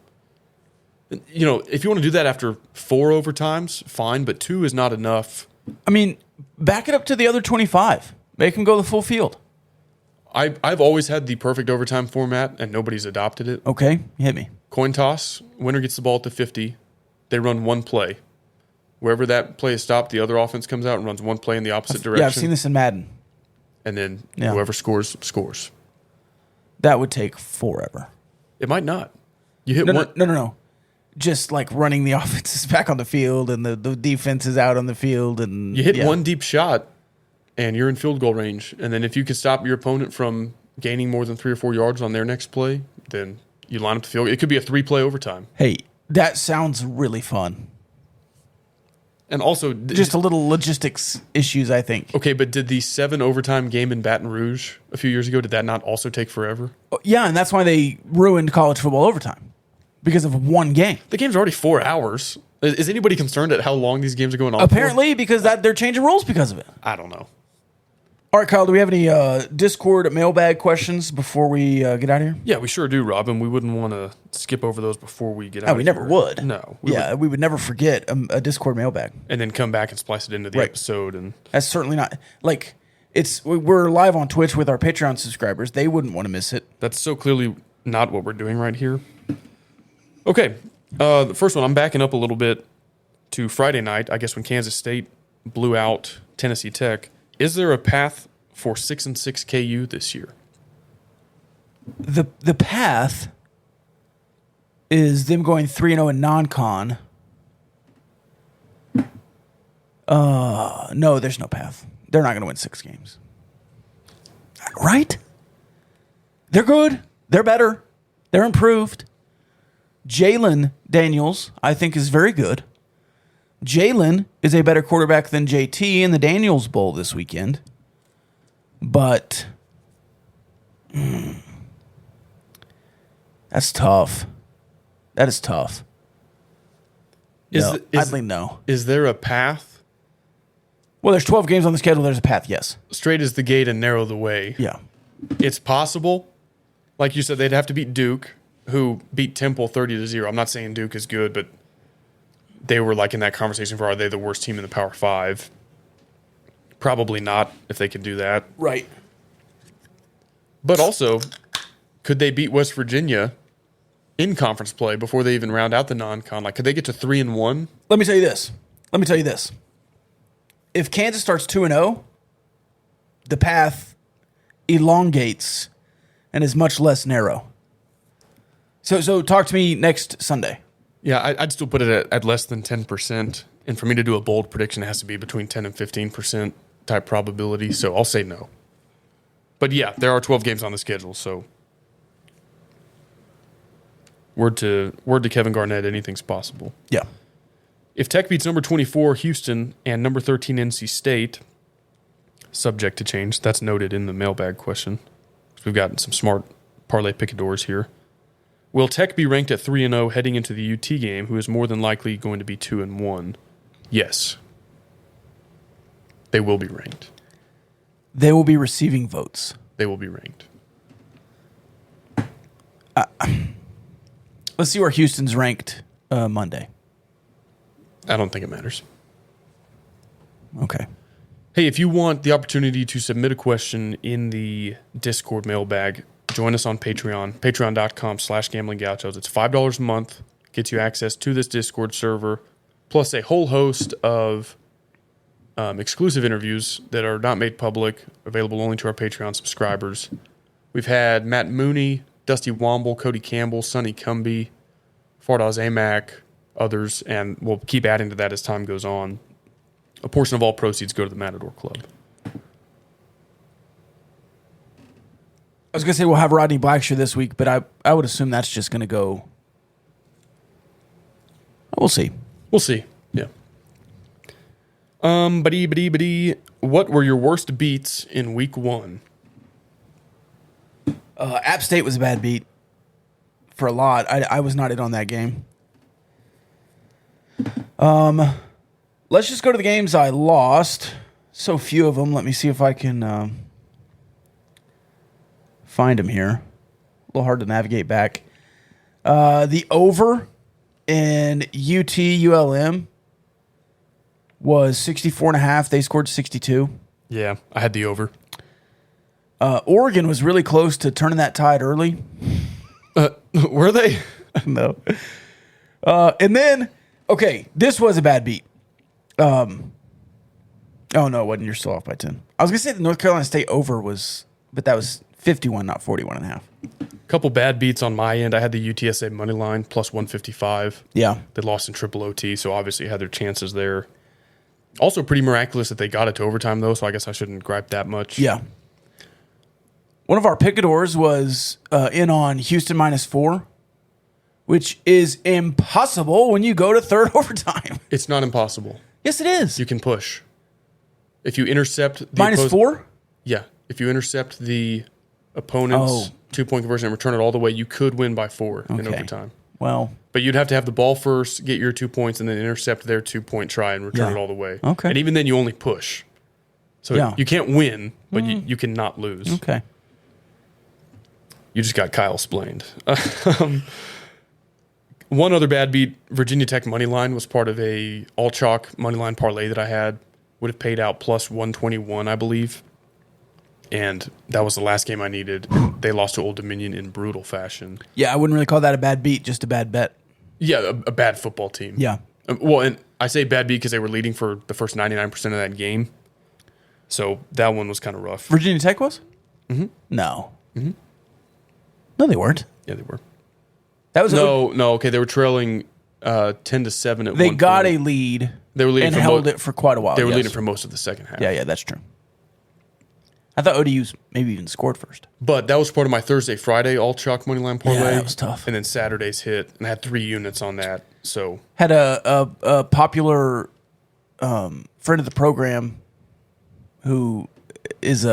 If you want to do that after 4 overtimes, fine, but 2 is not enough. I mean, back it up to the other 25. Make them go the full field. I've always had the perfect overtime format, and nobody's adopted it. Okay, hit me. Coin toss, winner gets the ball at the 50. They run one play. Wherever that play is stopped, the other offense comes out and runs one play in the opposite direction. Yeah, I've seen this in Madden. And then Yeah. whoever scores, scores. That would take forever. It might not. You hit No, one. no. Just like running the offenses back on the field and the defense is out on the field. And You hit yeah. one deep shot, and you're in field goal range. And then if you can stop your opponent from gaining more than 3 or 4 yards on their next play, then you line up the field. It could be a 3-play overtime. Hey, that sounds really fun. And also, Just a little logistics issues, I think. okay, but did the 7 overtime game in Baton Rouge a few years ago, did that not also take forever? Yeah, and that's why they ruined college football overtime. Because of one game. The game's already 4 hours. Is anybody concerned at how long these games are going on? Apparently, because they're changing rules because of it. I don't know. All right, Kyle, do we have any Discord mailbag questions before we get out of here? Yeah, we sure do, Robin. We wouldn't want to skip over those before we get out. Oh, we never would. No. We would never forget a Discord mailbag. And then come back and splice it into the Right. episode. And That's certainly not like we're live on Twitch with our Patreon subscribers. They wouldn't want to miss it. that's so clearly not what we're doing right here. Okay, the first one, I'm backing up a little bit to Friday night, I guess when Kansas State blew out Tennessee Tech. Is there a path for 6-6 KU this year? The path is them going 3-0 in non-con. No, there's no path. They're not going to win 6 games. Right? They're good. They're better. They're improved. Jalen Daniels, I think, is very good. Jalen is a better quarterback than JT in the Daniels Bowl this weekend. But that's tough. That is tough. I'd lean no. Is there a path? Well, there's 12 games on the schedule. There's a path, yes. Straight as the gate and narrow the way. Yeah. It's possible. Like you said, they'd have to beat Duke, who beat Temple 30-0. I'm not saying Duke is good, but they were like in that conversation for, are they the worst team in the Power 5? Probably not, if they could do that. Right. But also, could they beat West Virginia in conference play before they even round out the non-con? Like, could they get to 3-1? Let me tell you this. If Kansas starts 2-0, the path elongates and is much less narrow. So talk to me next Sunday. Yeah, I'd still put it at less than 10%. And for me to do a bold prediction, it has to be between 10 and 15% type probability. So I'll say no. But yeah, there are 12 games on the schedule. So word to Kevin Garnett, anything's possible. Yeah. If Tech beats number 24 Houston and number 13 NC State, subject to change, that's noted in the mailbag question. We've gotten some smart parlay picadors here. Will Tech be ranked at 3-0 heading into the UT game, who is more than likely going to be 2-1? Yes. They will be ranked. They will be receiving votes. They will be ranked. Let's see where Houston's ranked Monday. I don't think it matters. Okay. Hey, if you want the opportunity to submit a question in the Discord mailbag, join us on Patreon, patreon.com/GamblingGauchos. It's $5 a month, gets you access to this Discord server, plus a whole host of exclusive interviews that are not made public, available only to our Patreon subscribers. We've had Matt Mooney, Dusty Womble, Cody Campbell, Sonny Cumbie, Fardaz Amack, others, and we'll keep adding to that as time goes on. A portion of all proceeds go to the Matador Club. I was going to say we'll have Rodney Blackshear this week, but I would assume that's just going to go. We'll see. We'll see. Yeah. What were your worst beats in week 1? App State was a bad beat for a lot. I was not in on that game. Let's just go to the games I lost. So few of them. Let me see if I can find them here. A little hard to navigate back. The over in UT ULM was 64.5. They scored 62. Yeah, I had the over. Oregon was really close to turning that tide early. Were they? No. And then, okay, this was a bad beat. Oh, no, it wasn't. You're still off by 10. I was going to say the North Carolina State over was, but that was 51, not 41.5. Couple bad beats on my end. I had the UTSA money line plus 155. Yeah. They lost in triple OT, so obviously had their chances there. Also pretty miraculous that they got it to overtime, though, so I guess I shouldn't gripe that much. Yeah. One of our picadors was in on Houston -4, which is impossible when you go to third overtime. It's not impossible. Yes, it is. You can push. If you intercept the -4? Yeah. If you intercept the opponent's 2-point conversion and return it all the way, you could win by 4 in overtime. Well, but you'd have to have the ball first, get your 2 points, and then intercept their 2-point try and return it all the way. Okay. And even then, you only push. So you can't win, but you cannot lose. Okay. You just got Kyle splained. One other bad beat, Virginia Tech money line was part of a all chalk money line parlay that I had. Would have paid out plus 121, I believe. And that was the last game I needed. They lost to Old Dominion in brutal fashion. Yeah, I wouldn't really call that a bad beat, just a bad bet. Yeah, a bad football team. Yeah. Well, and I say bad beat because they were leading for the first 99% of that game. So that one was kind of rough. Virginia Tech was? Mm-hmm. No. Mm-hmm. No, they weren't. Yeah, they were. That was no. Okay, they were trailing 10-7 at They one got point. a lead. They were leading and for held it for quite a while. They were leading for most of the second half. Yeah, that's true. I thought ODU's maybe even scored first. But that was part of my Thursday, Friday all chalk money line parlay. Yeah, that was tough. And then Saturday's hit, and I had 3 units on that. So Had a popular friend of the program who is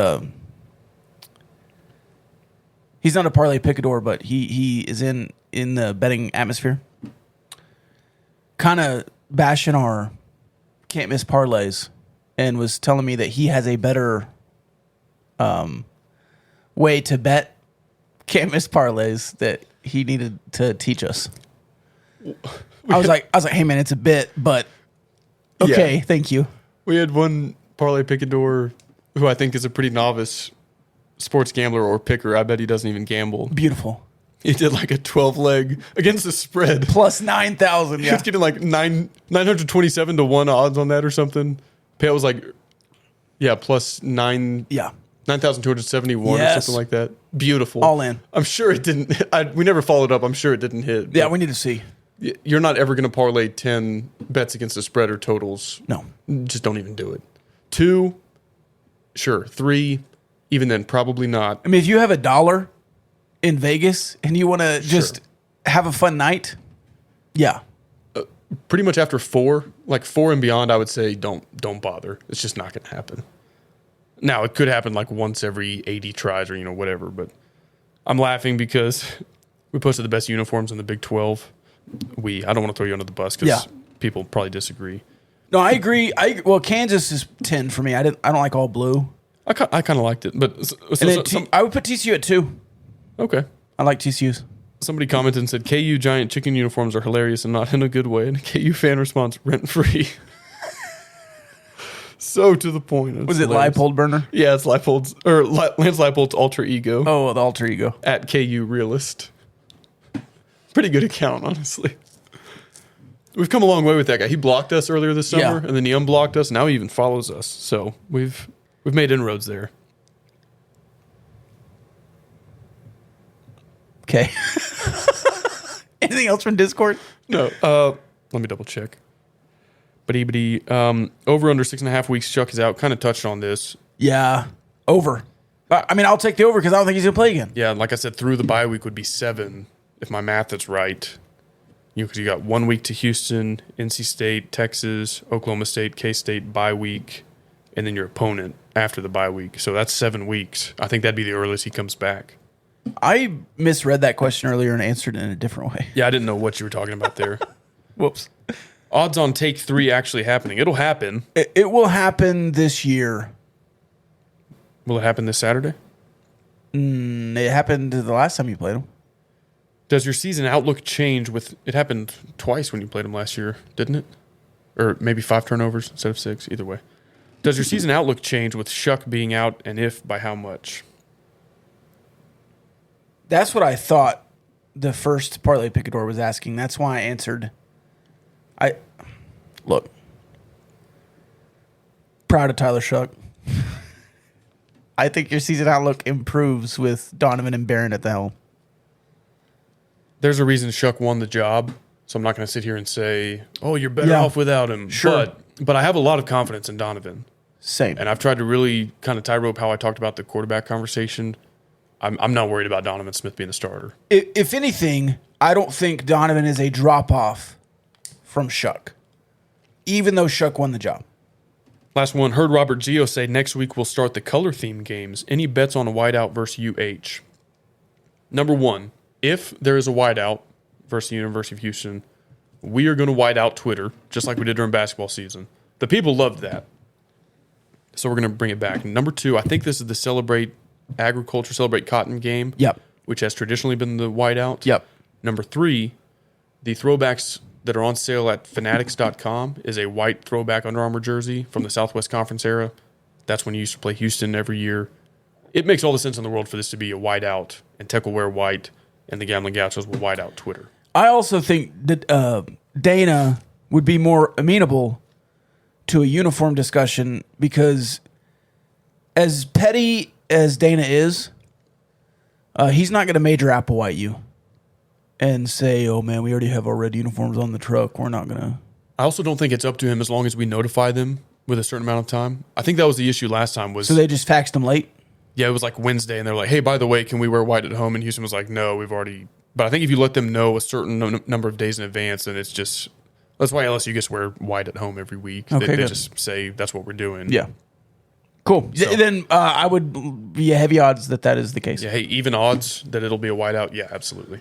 he's not a parlay picador, but he is in the betting atmosphere. Kind of bashing our can't miss parlays, and was telling me that he has a better way to bet can't miss parlays that he needed to teach us. I was like, hey man, it's a bit, but okay, Yeah. thank you. we had one parlay picador who I think is a pretty novice sports gambler or picker. I bet he doesn't even gamble. Beautiful. He did like a 12-leg against the spread. Plus 9,000. He Yeah. was getting like 927 to 1 odds on that or something. Payout was like, plus 9,271 or Yes. something like that. Beautiful. All in. I'm sure it didn't. We never followed up. I'm sure it didn't hit. Yeah, but we need to see. you're not ever going to parlay 10 bets against the spread or totals. No. Just don't even do it. 2, sure. 3, even then, probably not. I mean, if you have $1 in Vegas and you want to just have a fun night, yeah. Pretty much after 4, like 4 and beyond, I would say don't bother. It's just not going to happen. Now, it could happen like once every 80 tries or, whatever, but I'm laughing because we posted the best uniforms in the Big 12. I don't want to throw you under the bus because people probably disagree. No, I agree. Well, Kansas is 10 for me. I don't like all blue. I kind of liked it, but And then I would put TCU at 2. okay. I like TCU's. Somebody commented and said, KU Giant chicken uniforms are hilarious and not in a good way. And a KU fan response, rent-free. So to the point. It's Was it hilarious. Leipold Burner? Yeah, it's Leipold's, or Lance Leipold's alter ego. Oh, the alter ego. At KU Realist. Pretty good account, honestly. We've come a long way with that guy. He blocked us earlier this summer, Yeah. and then he unblocked us. Now he even follows us. So we've made inroads there. Okay. Anything else from Discord? No, let me double check. But over under 6.5 weeks. Chuck is out. Kind of touched on this. Yeah. Over. I mean, I'll take the over because I don't think he's going to play again. Yeah, like I said, through the bye week would be 7 if my math is right. Because you got 1 week to Houston, NC State, Texas, Oklahoma State, K-State bye week, and then your opponent after the bye week. So that's 7 weeks. I think that'd be the earliest he comes back. I misread that question earlier and answered it in a different way. Yeah, I didn't know what you were talking about there. Whoops. Odds on take 3 actually happening. It'll happen. It will happen this year. Will it happen this Saturday? It happened the last time you played him. Does your season outlook change with it happened twice when you played him last year, didn't it? Or maybe 5 turnovers instead of 6, either way. Does your season outlook change with Shuck being out, and if, by how much? That's what I thought the first Parlay Picador was asking. That's why I answered. Look. Proud of Tyler Shuck. I think your season outlook improves with Donovan and Barron at the helm. There's a reason Shuck won the job, so I'm not going to sit here and say, oh, you're better off without him. Sure. But I have a lot of confidence in Donovan. Same. And I've tried to really kind of tightrope how I talked about the quarterback conversation. I'm not worried about Donovan Smith being the starter. If anything, I don't think Donovan is a drop-off from Shuck, even though Shuck won the job. Last one, heard Robert Gio say next week we'll start the color-themed games. Any bets on a whiteout versus UH? Number 1, if there is a whiteout versus the University of Houston, we are going to white out Twitter, just like we did during basketball season. The people loved that. So we're going to bring it back. Number 2, I think this is the Celebrate Agriculture, Celebrate Cotton game. Yep. Which has traditionally been the whiteout. Yep. Number 3, the throwbacks that are on sale at fanatics.com is a white throwback Under Armour jersey from the Southwest Conference era. That's when you used to play Houston every year. It makes all the sense in the world for this to be a whiteout, and Tech will wear white, and the Gambling Gauchos will white out Twitter. I also think that Dana would be more amenable to a uniform discussion because as petty as Dana is, he's not going to major Applewhite you and say, oh, man, we already have our red uniforms on the truck. We're not going to. I also don't think it's up to him as long as we notify them with a certain amount of time. I think that was the issue last time was So they just faxed him late? Yeah, it was like Wednesday, and they're like, hey, by the way, can we wear white at home? And Houston was like, no, we've already. But I think if you let them know a certain number of days in advance, then it's just. That's why LSU gets to wear white at home every week. Okay, they good. just say that's what we're doing. Yeah. Cool. So- Then I would be a heavy odds that is the case. Yeah, hey, even odds that it'll be a whiteout? Yeah, absolutely.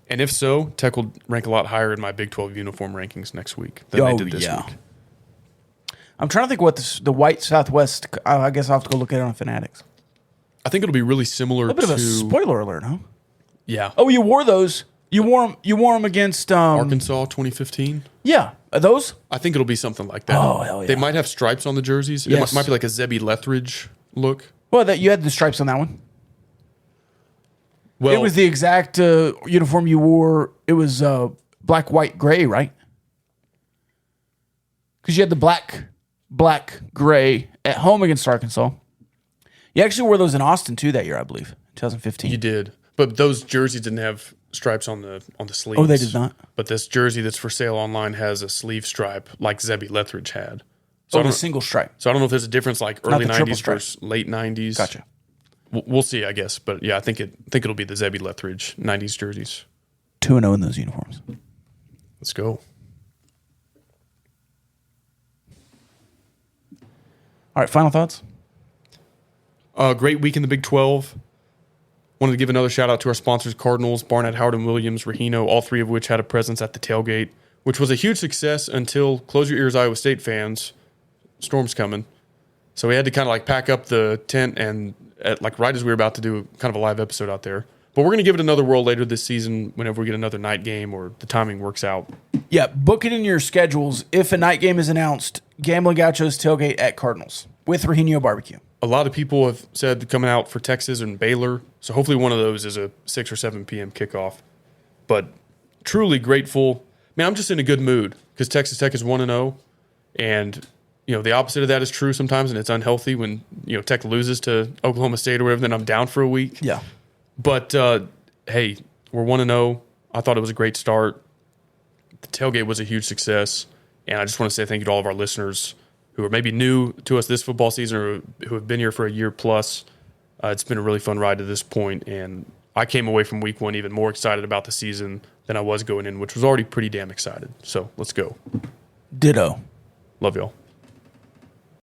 And if so, Tech will rank a lot higher in my Big 12 uniform rankings next week than they did this week. I'm trying to think what the white Southwest. I guess I'll have to go look at it on Fanatics. I think it'll be really similar A bit to of a spoiler alert, huh? Yeah. Oh, you wore those. You wore them against Arkansas 2015. Yeah, are those. I think it'll be something like that. Oh, hell yeah. They might have stripes on the jerseys. Yes. It might be like a Zebby Lethridge look. Well, that you had the stripes on that one. Well, It was the exact uniform you wore. It was black, white, gray, right? Because you had the black, gray at home against Arkansas. You actually wore those in Austin too that year, I believe, 2015. you did. But those jerseys didn't have stripes on the sleeves. Oh, they did not? But this jersey that's for sale online has a sleeve stripe like Zebby Lethridge had. So I Oh, the don't- single stripe. So I don't know if there's a difference like Not early the triple 90s stripe. versus late 90s. Gotcha. We'll see, I guess. But yeah, I think it'll be the Zebby Lethridge 90s jerseys. 2-0 in those uniforms. Let's go. All right, final thoughts? Great week in the Big 12. Wanted to give another shout out to our sponsors, Cardinals, Barnett, Howard, and Williams, Rahino, all three of which had a presence at the tailgate, which was a huge success until, close your ears, Iowa State fans, storm's coming. So we had to kind of like pack up the tent and right as we were about to do kind of a live episode out there. But we're going to give it another whirl later this season whenever we get another night game or the timing works out. Yeah, book it in your schedules. If a night game is announced, Gambling Gauchos tailgate at Cardinals with Rahino Barbecue. A lot of people have said coming out for Texas and Baylor. So hopefully one of those is a 6 or 7 p.m. kickoff. But truly grateful. Man, I'm just in a good mood because Texas Tech is 1-0. And, the opposite of that is true sometimes, and it's unhealthy when, Tech loses to Oklahoma State or whatever, then I'm down for a week. Yeah. But, hey, we're 1-0. I thought it was a great start. The tailgate was a huge success. And I just want to say thank you to all of our listeners who are maybe new to us this football season or who have been here for a year plus. It's been a really fun ride to this point, and I came away from week 1 even more excited about the season than I was going in, which was already pretty damn excited. So let's go. Ditto. Love y'all.